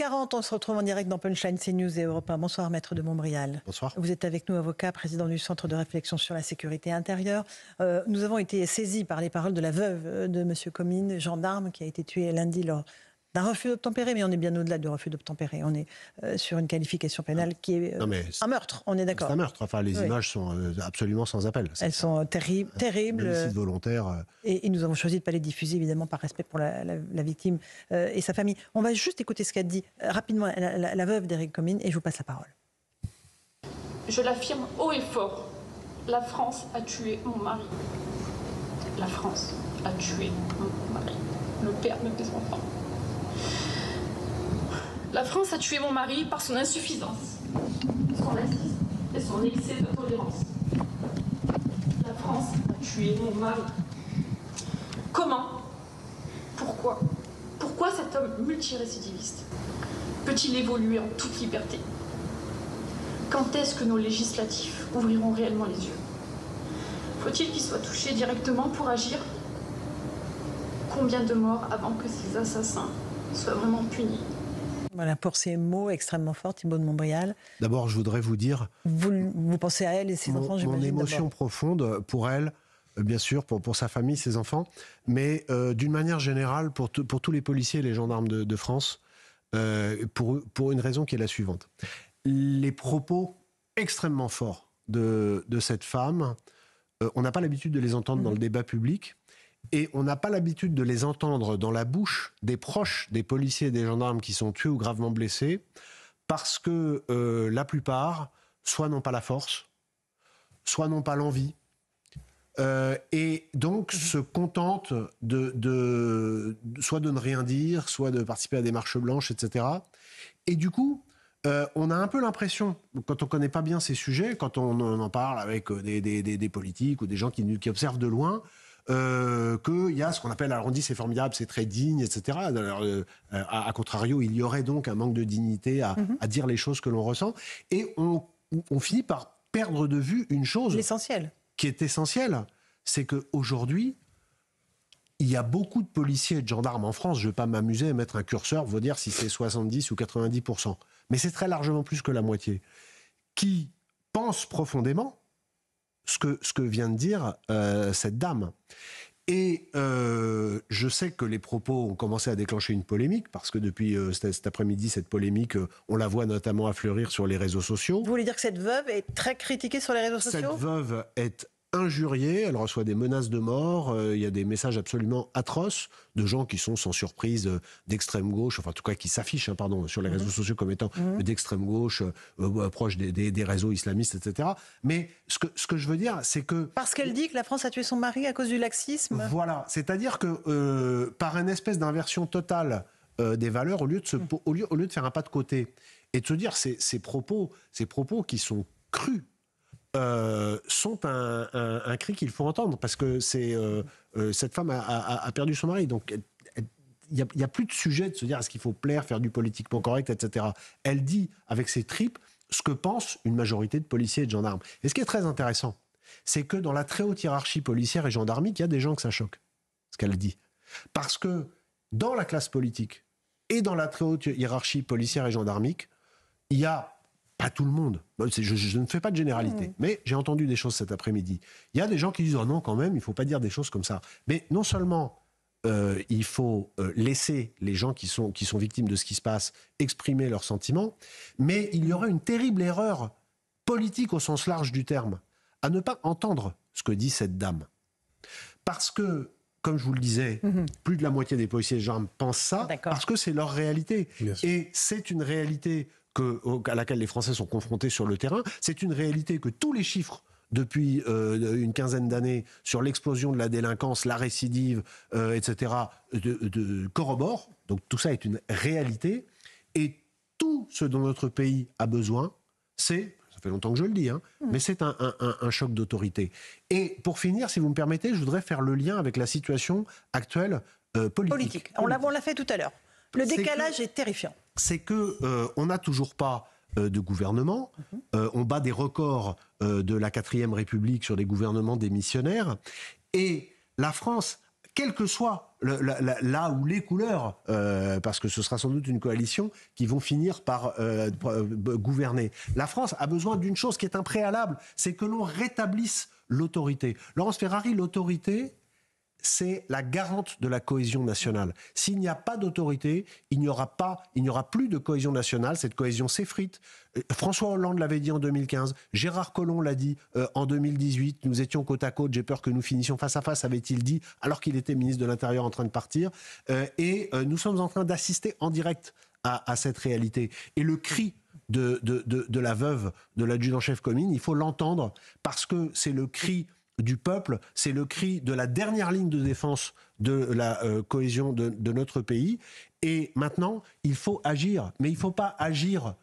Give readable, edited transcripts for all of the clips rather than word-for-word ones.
11h40, on se retrouve en direct dans Punchline CNews et Europe 1. Bonsoir Maître de Montbrial. Bonsoir. Vous êtes avec nous, avocat, président du Centre de réflexion sur la sécurité intérieure. Nous avons été saisis par les paroles de la veuve de M. Comines, gendarme, qui a été tué lundi lors d'un refus d'obtempérer, mais on est bien au-delà du refus d'obtempérer. On est sur une qualification pénale qui est un meurtre, on est d'accord. C'est un meurtre, enfin les images sont absolument sans appel. Elles sont terribles. Homicide volontaire. Et nous avons choisi de ne pas les diffuser, évidemment, par respect pour la victime et sa famille. On va juste écouter ce qu'a dit rapidement la veuve d'Éric Comines et je vous passe la parole. Je l'affirme haut et fort, la France a tué mon mari. La France a tué mon mari, le père de mes enfants. La France a tué mon mari par son insuffisance, son laxisme et son excès de tolérance. La France a tué mon mari. Comment? Pourquoi? Pourquoi cet homme multirécidiviste peut-il évoluer en toute liberté? Quand est-ce que nos législatifs ouvriront réellement les yeux? Faut-il qu'il soit touché directement pour agir? Combien de morts avant que ces assassins soient vraiment punis? Voilà, pour ces mots extrêmement forts, Thibault de Montbrial. D'abord, je voudrais vous dire... Vous pensez à elle et ses enfants, j'imagine. Mon émotion profonde pour elle, bien sûr, pour sa famille, ses enfants, mais d'une manière générale, pour tous les policiers et les gendarmes de France, pour une raison qui est la suivante. Les propos extrêmement forts de cette femme, on n'a pas l'habitude de les entendre dans le débat public, et on n'a pas l'habitude de les entendre dans la bouche des proches des policiers et des gendarmes qui sont tués ou gravement blessés, parce que la plupart, soit n'ont pas la force, soit n'ont pas l'envie, et donc se contentent soit de ne rien dire, soit de participer à des marches blanches, etc. Et du coup, on a un peu l'impression, quand on ne connaît pas bien ces sujets, quand on en parle avec des politiques ou des gens qui observent de loin, qu'il y a ce qu'on appelle, alors on dit c'est formidable, c'est très digne, etc. Alors, à contrario, il y aurait donc un manque de dignité à dire les choses que l'on ressent. Et on finit par perdre de vue une chose qui est essentielle, c'est qu'aujourd'hui, il y a beaucoup de policiers et de gendarmes en France, je ne vais pas m'amuser à mettre un curseur, vous dire si c'est 70 ou 90%, mais c'est très largement plus que la moitié, qui pensent profondément ce que vient de dire cette dame. Et je sais que les propos ont commencé à déclencher une polémique, parce que depuis cet après-midi, cette polémique, on la voit notamment à fleurir sur les réseaux sociaux. Vous voulez dire que cette veuve est très critiquée sur les réseaux sociaux ? Cette veuve est injuriée, elle reçoit des menaces de mort, il y a des messages absolument atroces de gens qui sont sans surprise d'extrême gauche, enfin en tout cas qui s'affichent sur les réseaux sociaux comme étant d'extrême gauche, proches des réseaux islamistes, etc. Mais ce que je veux dire, c'est que... Parce qu'elle dit que la France a tué son mari à cause du laxisme. Voilà, c'est-à-dire que par une espèce d'inversion totale des valeurs, au lieu de faire un pas de côté et de se dire ces propos qui sont crus, sont un cri qu'il faut entendre, parce que cette femme a perdu son mari, donc il n'y a plus de sujet de se dire est-ce qu'il faut plaire, faire du politiquement correct, etc. Elle dit avec ses tripes ce que pense une majorité de policiers et de gendarmes. Et ce qui est très intéressant, c'est que dans la très haute hiérarchie policière et gendarmique, il y a des gens que ça choque, ce qu'elle dit. Parce que dans la classe politique et dans la très haute hiérarchie policière et gendarmique, il y a pas tout le monde. Je ne fais pas de généralité. Mais j'ai entendu des choses cet après-midi. Il y a des gens qui disent « Oh non, quand même, il ne faut pas dire des choses comme ça ». Mais non seulement il faut laisser les gens qui sont victimes de ce qui se passe exprimer leurs sentiments, mais il y aurait une terrible erreur politique au sens large du terme à ne pas entendre ce que dit cette dame. Parce que, comme je vous le disais, plus de la moitié des policiers et gendarmes pensent ça, parce que c'est leur réalité. Et c'est une réalité à laquelle les Français sont confrontés sur le terrain. C'est une réalité que tous les chiffres depuis une quinzaine d'années sur l'explosion de la délinquance, la récidive, etc., corroborent. Donc tout ça est une réalité. Et tout ce dont notre pays a besoin, ça fait longtemps que je le dis, mais c'est un choc d'autorité. Et pour finir, si vous me permettez, je voudrais faire le lien avec la situation actuelle politique. On l'a fait tout à l'heure. Le décalage est terrifiant. C'est qu'on n'a toujours pas de gouvernement. On bat des records de la 4e République sur des gouvernements démissionnaires. Et la France, quel que soit là où les couleurs, parce que ce sera sans doute une coalition qui vont finir par gouverner. La France a besoin d'une chose qui est un préalable, c'est que l'on rétablisse l'autorité. Laurence Ferrari, l'autorité, c'est la garante de la cohésion nationale. S'il n'y a pas d'autorité, il n'y aura plus de cohésion nationale. Cette cohésion s'effrite. François Hollande l'avait dit en 2015. Gérard Collomb l'a dit en 2018. Nous étions côte à côte. J'ai peur que nous finissions face à face, avait-il dit, alors qu'il était ministre de l'Intérieur en train de partir. Et nous sommes en train d'assister en direct à cette réalité. Et le cri de la veuve de l'adjudant-chef Comines, il faut l'entendre parce que c'est le cri du peuple, c'est le cri de la dernière ligne de défense de la cohésion de notre pays. Et maintenant, il faut agir. Mais il ne faut pas agir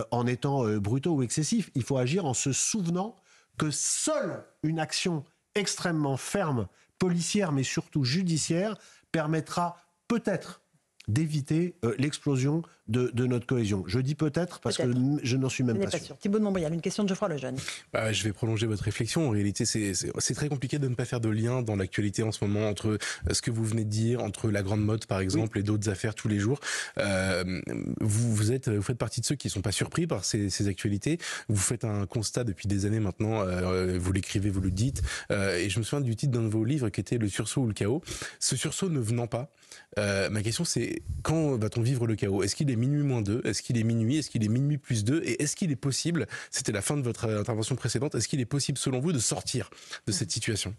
en étant brutaux ou excessifs. Il faut agir en se souvenant que seule une action extrêmement ferme, policière, mais surtout judiciaire, permettra peut-être d'éviter l'explosion de notre cohésion. Je dis peut-être parce que je n'en suis même pas sûr. Thibault de Montbrial, une question de Geoffroy Lejeune. Je vais prolonger votre réflexion. En réalité, c'est très compliqué de ne pas faire de lien dans l'actualité en ce moment entre ce que vous venez de dire, entre la grande mode par exemple, et d'autres affaires tous les jours. Vous faites partie de ceux qui ne sont pas surpris par ces actualités. Vous faites un constat depuis des années maintenant. Vous l'écrivez, vous le dites. Et je me souviens du titre d'un de vos livres qui était Le sursaut ou le chaos. Ce sursaut ne venant pas, ma question c'est quand va-t-on vivre le chaos? Est-ce qu'il est minuit moins 2? Est-ce qu'il est minuit? Est-ce qu'il est minuit plus 2? Et est-ce qu'il est possible, c'était la fin de votre intervention précédente, est-ce qu'il est possible selon vous de sortir de cette situation?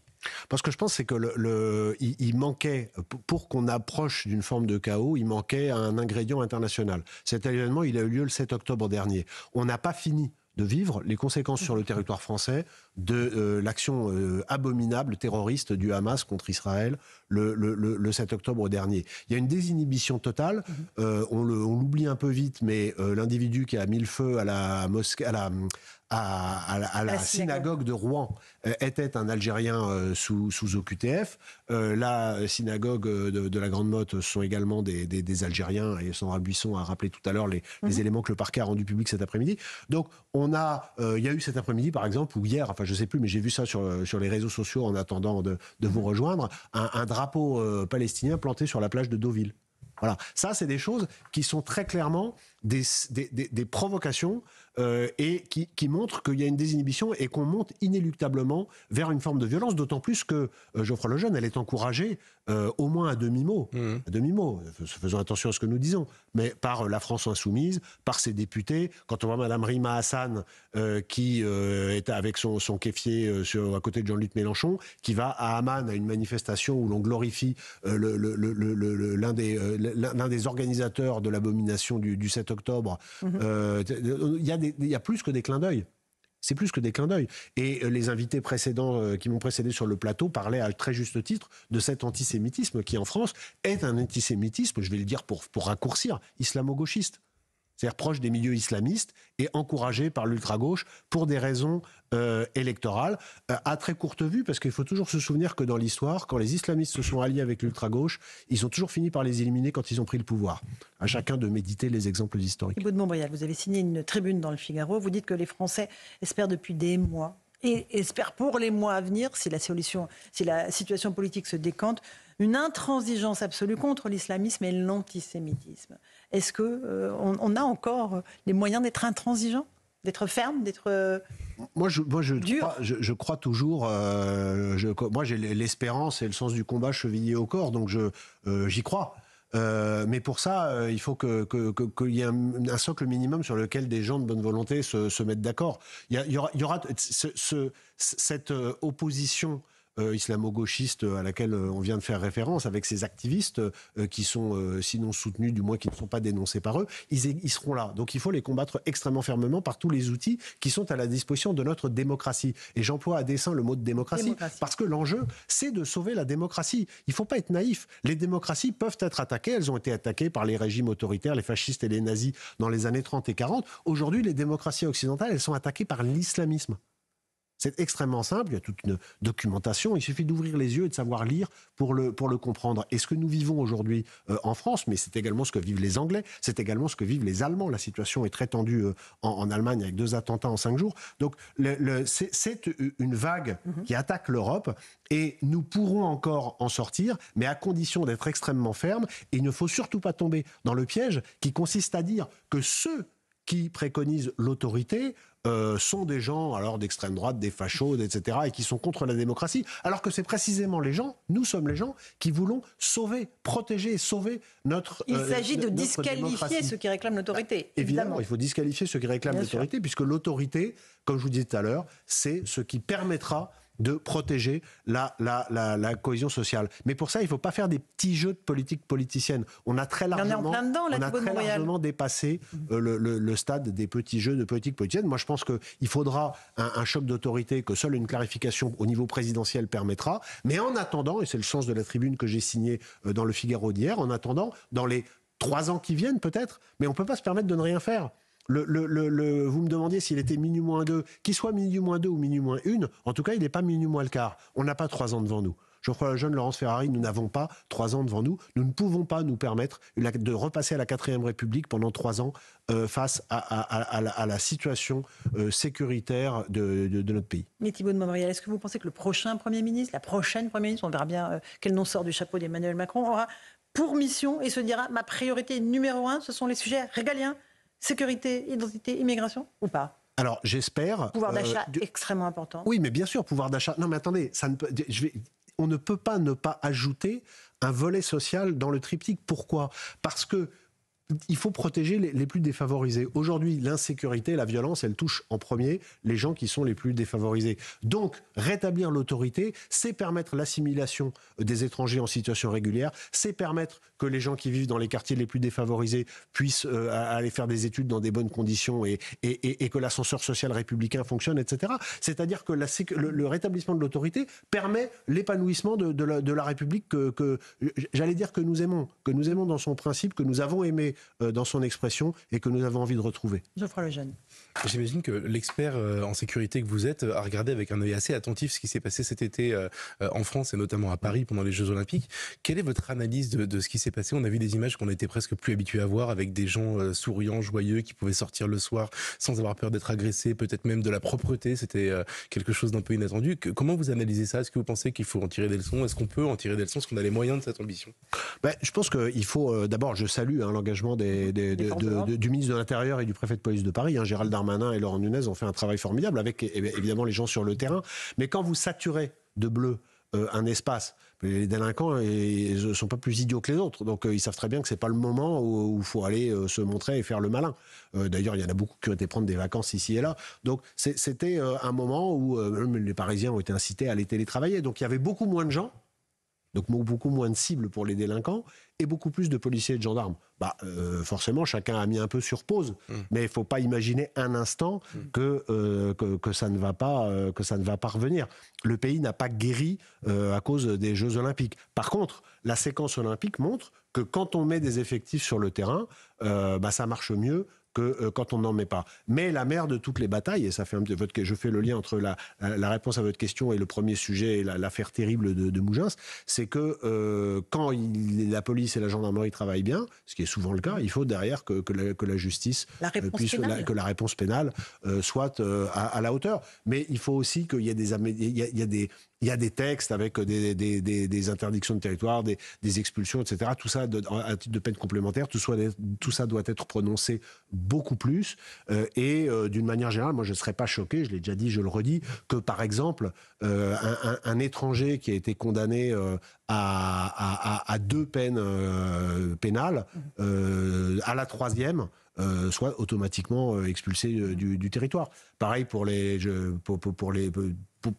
Parce que je pense c'est que il manquait, pour qu'on approche d'une forme de chaos, il manquait un ingrédient international. Cet événement, il a eu lieu le 7 octobre dernier. On n'a pas fini de vivre les conséquences sur le territoire français de l'action abominable terroriste du Hamas contre Israël le 7 octobre dernier. Il y a une désinhibition totale, on l'oublie un peu vite, mais l'individu qui a mis le feu à la mosquée, à la synagogue de Rouen était un Algérien sous OQTF. La synagogue de la Grande Motte sont également des Algériens, et Sandra Buisson a rappelé tout à l'heure les éléments que le parquet a rendus publics cet après-midi. Donc il y a eu cet après-midi par exemple, ou hier, enfin je sais plus, mais j'ai vu ça sur les réseaux sociaux en attendant de vous rejoindre, un drapeau palestinien planté sur la plage de Deauville. Voilà, ça c'est des choses qui sont très clairement des provocations et qui montrent qu'il y a une désinhibition et qu'on monte inéluctablement vers une forme de violence, d'autant plus que Geoffroy Lejeune, elle est encouragée au moins à demi-mot, faisons attention à ce que nous disons, mais par la France insoumise, par ses députés. Quand on voit Madame Rima Hassan qui est avec son kéfier à côté de Jean-Luc Mélenchon, qui va à Amman à une manifestation où l'on glorifie l'un des organisateurs de l'abomination du 7 octobre, il y a plus que des clins d'œil. C'est plus que des clins d'œil. Et les invités précédents qui m'ont précédé sur le plateau parlaient à très juste titre de cet antisémitisme qui, en France, est un antisémitisme, je vais le dire pour raccourcir, islamo-gauchiste. C'est-à-dire proche des milieux islamistes et encouragé par l'ultra-gauche pour des raisons électorales. À très courte vue, parce qu'il faut toujours se souvenir que dans l'histoire, quand les islamistes se sont alliés avec l'ultra-gauche, ils ont toujours fini par les éliminer quand ils ont pris le pouvoir. À chacun de méditer les exemples historiques. Thibault de Montbrial, vous avez signé une tribune dans le Figaro. Vous dites que les Français espèrent depuis des mois et espèrent pour les mois à venir, si la situation politique se décante, une intransigeance absolue contre l'islamisme et l'antisémitisme. Est-ce qu'on a encore les moyens d'être intransigeant, d'être ferme, d'être dur? Je crois toujours. Moi, j'ai l'espérance et le sens du combat chevillé au corps, donc j'y crois. Mais pour ça, il faut qu'il y ait un socle minimum sur lequel des gens de bonne volonté se mettent d'accord. Il y aura cette opposition islamo-gauchiste à laquelle on vient de faire référence, avec ces activistes qui sont sinon soutenus, du moins qui ne sont pas dénoncés par eux, ils seront là. Donc il faut les combattre extrêmement fermement par tous les outils qui sont à la disposition de notre démocratie. Et j'emploie à dessein le mot de démocratie. Parce que l'enjeu, c'est de sauver la démocratie. Il ne faut pas être naïf. Les démocraties peuvent être attaquées. Elles ont été attaquées par les régimes autoritaires, les fascistes et les nazis dans les années 30 et 40. Aujourd'hui, les démocraties occidentales, elles sont attaquées par l'islamisme. C'est extrêmement simple, il y a toute une documentation, il suffit d'ouvrir les yeux et de savoir lire pour le comprendre. Et ce que nous vivons aujourd'hui en France, mais c'est également ce que vivent les Anglais, c'est également ce que vivent les Allemands. La situation est très tendue en Allemagne avec 2 attentats en 5 jours. Donc c'est une vague qui attaque l'Europe et nous pourrons encore en sortir, mais à condition d'être extrêmement fermes. Et il ne faut surtout pas tomber dans le piège qui consiste à dire que ceux qui préconisent l'autorité sont des gens alors d'extrême droite, des fachos, etc., et qui sont contre la démocratie, alors que c'est précisément les gens, nous sommes les gens qui voulons sauver, protéger, sauver notre Il s'agit de notre disqualifier démocratie. ceux qui réclament l'autorité. Évidemment, il faut disqualifier ceux qui réclament Bien l'autorité, puisque l'autorité, comme je vous disais tout à l'heure, c'est ce qui permettra de protéger la cohésion sociale. Mais pour ça, il ne faut pas faire des petits jeux de politique politicienne. On a très largement dépassé le stade des petits jeux de politique politicienne. Moi, je pense qu'il faudra un choc d'autorité que seule une clarification au niveau présidentiel permettra. Mais en attendant, et c'est le sens de la tribune que j'ai signée dans le Figaro d'hier, en attendant, dans les 3 ans qui viennent peut-être, mais on ne peut pas se permettre de ne rien faire. Vous me demandiez s'il était minuit moins 2, qu'il soit minuit moins 2 ou minuit moins 1, en tout cas, il n'est pas minuit moins le quart. On n'a pas 3 ans devant nous. Geoffroy Lejeune, Laurence Ferrari, nous n'avons pas 3 ans devant nous. Nous ne pouvons pas nous permettre de repasser à la 4e République pendant 3 ans face à la situation sécuritaire de notre pays. Mais Thibault de Montbrial, est-ce que vous pensez que le prochain Premier ministre, la prochaine Premier ministre, on verra bien quel nom sort du chapeau d'Emmanuel Macron, aura pour mission et se dira ma priorité numéro 1, ce sont les sujets régaliens, sécurité, identité, immigration, ou pas? Alors, j'espère... Pouvoir d'achat extrêmement important. Oui, mais bien sûr, pouvoir d'achat... Non, mais attendez, on ne peut pas ne pas ajouter un volet social dans le triptyque. Pourquoi ? Parce que il faut protéger les plus défavorisés. Aujourd'hui, l'insécurité, la violence, elle touche en premier les gens qui sont les plus défavorisés. Donc, rétablir l'autorité, c'est permettre l'assimilation des étrangers en situation régulière, c'est permettre que les gens qui vivent dans les quartiers les plus défavorisés puissent aller faire des études dans des bonnes conditions et que l'ascenseur social républicain fonctionne, etc. C'est-à-dire que le rétablissement de l'autorité permet l'épanouissement de la République j'allais dire que nous aimons dans son principe, que nous avons aimé dans son expression et que nous avons envie de retrouver. Geoffroy Lejeune. J'imagine que l'expert en sécurité que vous êtes a regardé avec un œil assez attentif ce qui s'est passé cet été en France et notamment à Paris pendant les Jeux Olympiques. Quelle est votre analyse de ce qui s'est passé ? On a vu des images qu'on était presque plus habitués à voir avec des gens souriants, joyeux, qui pouvaient sortir le soir sans avoir peur d'être agressés, peut-être même de la propreté. C'était quelque chose d'un peu inattendu. Comment vous analysez ça ? Est-ce que vous pensez qu'il faut en tirer des leçons ? Est-ce qu'on peut en tirer des leçons ? Est-ce qu'on a les moyens de cette ambition ? Je pense qu'il faut... d'abord, je salue l'engagement du ministre de l'Intérieur et du préfet de police de Paris. Gérald Darmanin et Laurent Nunez ont fait un travail formidable avec évidemment les gens sur le terrain. Mais quand vous saturez de bleu un espace, les délinquants ne sont pas plus idiots que les autres. Donc ils savent très bien que ce n'est pas le moment où il faut aller se montrer et faire le malin. D'ailleurs, il y en a beaucoup qui ont été prendre des vacances ici et là. Donc c'était un moment où les Parisiens ont été incités à aller télétravailler. Donc il y avait beaucoup moins de gens. Donc beaucoup moins de cibles pour les délinquants et beaucoup plus de policiers et de gendarmes. Forcément, chacun a mis un peu sur pause, mais il ne faut pas imaginer un instant que ça ne va pas revenir. Le pays n'a pas guéri à cause des Jeux Olympiques. Par contre, la séquence olympique montre que quand on met des effectifs sur le terrain, ça marche mieux que quand on n'en met pas. Mais la mère de toutes les batailles, et ça fait je fais le lien entre la réponse à votre question et le premier sujet, et l'affaire terrible de Mougins, c'est que quand la police et la gendarmerie travaillent bien, ce qui est souvent le cas, il faut derrière que la justice que la réponse pénale soit à la hauteur. Mais il faut aussi qu'il y ait il y a des textes avec des interdictions de territoire, des expulsions, etc. Tout ça, à titre de peine complémentaire, tout ça doit être prononcé beaucoup plus. Et d'une manière générale, moi je ne serais pas choqué, je l'ai déjà dit, je le redis, que par exemple, un étranger qui a été condamné à 2 peines pénales, à la 3e, soit automatiquement expulsé du territoire. Pareil pour les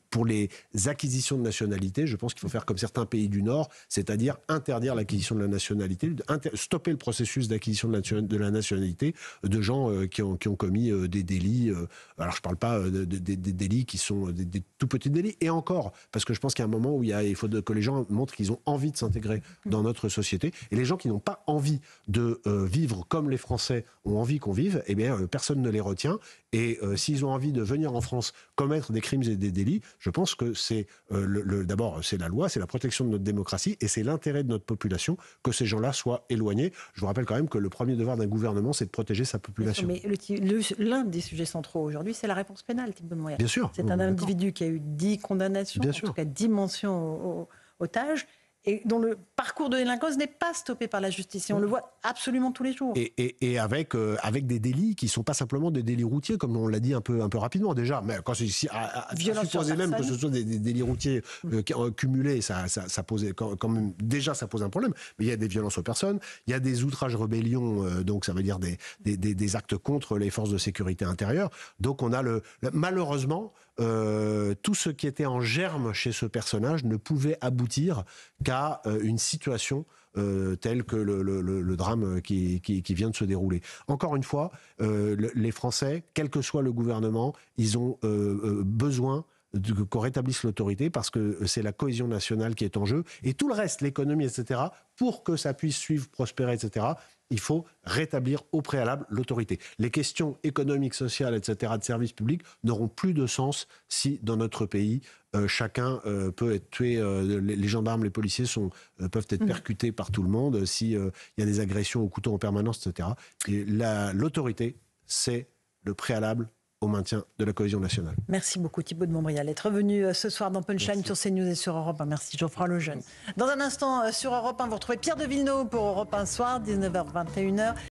pour les acquisitions de nationalité, je pense qu'il faut faire comme certains pays du Nord, c'est-à-dire interdire l'acquisition de la nationalité, stopper le processus d'acquisition de la nationalité de gens qui ont commis des délits. Alors je ne parle pas des délits qui sont des tout petits délits. Et encore, parce que je pense qu'il y a un moment où il faut que les gens montrent qu'ils ont envie de s'intégrer dans notre société. Et les gens qui n'ont pas envie de vivre comme les Français ont envie qu'on vive, eh bien personne ne les retient. Et s'ils ont envie de venir en France commettre des crimes et des délits, je pense que c'est d'abord c'est la loi, c'est la protection de notre démocratie et c'est l'intérêt de notre population que ces gens-là soient éloignés. Je vous rappelle quand même que le premier devoir d'un gouvernement, c'est de protéger sa population. Mais l'un des sujets centraux aujourd'hui, c'est la réponse pénale, Thibault de Montbrial. Bien sûr. C'est un individu qui a eu 10 condamnations, Bien en sûr. tout cas 10 mentions au TAJ, et dont le parcours de délinquance n'est pas stoppé par la justice. Et on le voit absolument tous les jours. Et avec des délits qui ne sont pas simplement des délits routiers, comme on l'a dit un peu rapidement déjà. Mais quand c'est à supposer même que ce soit des délits routiers cumulés, ça pose quand même, déjà ça pose un problème. Mais il y a des violences aux personnes, il y a des outrages rébellions, donc ça veut dire des actes contre les forces de sécurité intérieure. Donc on a malheureusement tout ce qui était en germe chez ce personnage ne pouvait aboutir qu'à une situation telle que le drame qui vient de se dérouler. Encore une fois, les Français, quel que soit le gouvernement, ils ont besoin qu'on rétablisse l'autorité parce que c'est la cohésion nationale qui est en jeu. Et tout le reste, l'économie, etc., pour que ça puisse suivre, prospérer, etc., il faut rétablir au préalable l'autorité. Les questions économiques, sociales, etc., de services publics n'auront plus de sens si, dans notre pays, chacun peut être tué, les gendarmes, les policiers peuvent être percutés par tout le monde, s'il y a des agressions au couteau en permanence, etc. Et l'autorité, c'est le préalable au maintien de la cohésion nationale. Merci beaucoup Thibault de Montbrial d'être revenu ce soir dans Punchline sur CNews et sur Europe 1. Merci Geoffroy Lejeune. Dans un instant sur Europe 1, vous retrouvez Pierre de Villeneuve pour Europe 1 Soir, 19h-21h.